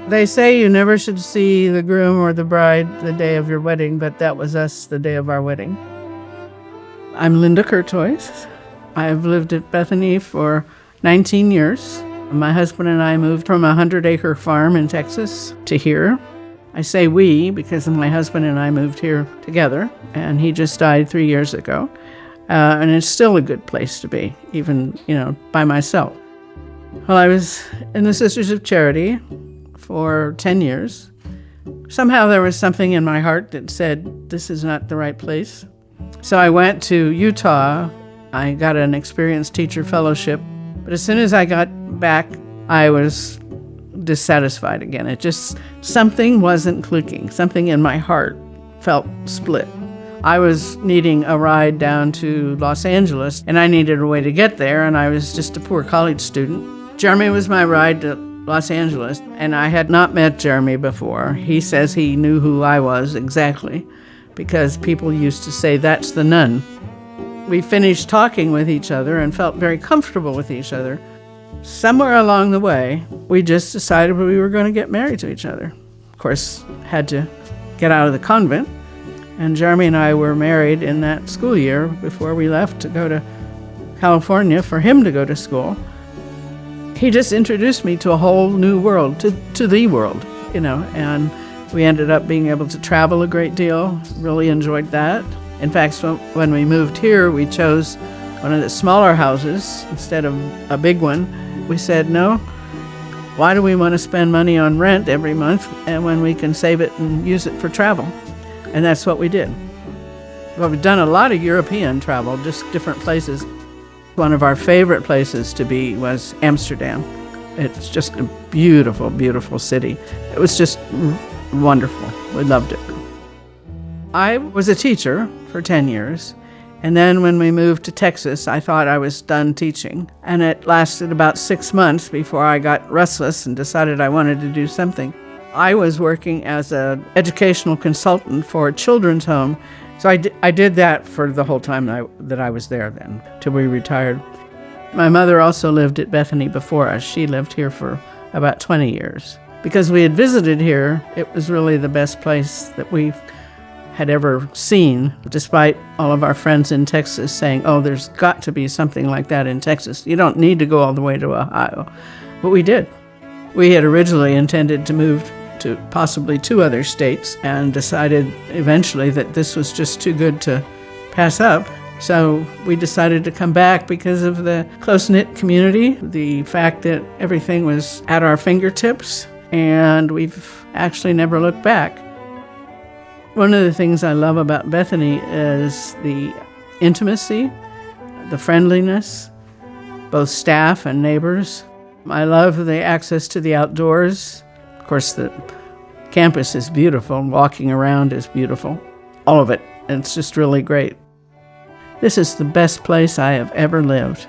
They say you never should see the groom or the bride the day of your wedding, but that was us the day of our wedding. I'm Linda Curtoys. I've lived at Bethany for 19 years. My husband and I moved from a 100-acre farm in Texas to here. I say we because my husband and I moved here together, and he just died 3 years ago. And it's still a good place to be, even, by myself. Well, I was in the Sisters of Charity for 10 years. Somehow there was something in my heart that said, this is not the right place. So I went to Utah. I got an experienced teacher fellowship. But as soon as I got back, I was dissatisfied again. Something wasn't clicking. Something in my heart felt split. I was needing a ride down to Los Angeles, and I needed a way to get there, and I was just a poor college student. Jeremy was my ride to Los Angeles, and I had not met Jeremy before. He says he knew who I was exactly, because people used to say, that's the nun. We finished talking with each other and felt very comfortable with each other. Somewhere along the way, we just decided we were going to get married to each other. Of course, had to get out of the convent, and Jeremy and I were married in that school year before we left to go to California for him to go to school. He just introduced me to a whole new world, to the world, and we ended up being able to travel a great deal, really enjoyed that. In fact, when we moved here, we chose one of the smaller houses instead of a big one. We said, no, why do we want to spend money on rent every month and when we can save it and use it for travel? And that's what we did. Well, we've done a lot of European travel, just different places. One of our favorite places to be was Amsterdam. It's just a beautiful, beautiful city. It was just wonderful. We loved it. I was a teacher for 10 years. And then when we moved to Texas, I thought I was done teaching. And it lasted about 6 months before I got restless and decided I wanted to do something. I was working as an educational consultant for a children's home. So I did that for the whole time that I was there then, till we retired. My mother also lived at Bethany before us. She lived here for about 20 years. Because we had visited here, it was really the best place that we had ever seen, despite all of our friends in Texas saying, oh, there's got to be something like that in Texas. You don't need to go all the way to Ohio. But we did. We had originally intended to move to possibly 2 other states and decided eventually that this was just too good to pass up. So we decided to come back because of the close-knit community, the fact that everything was at our fingertips, and we've actually never looked back. One of the things I love about Bethany is the intimacy, the friendliness, both staff and neighbors. I love the access to the outdoors. Of course, the campus is beautiful. Walking around is beautiful. All of it. It's just really great. This is the best place I have ever lived.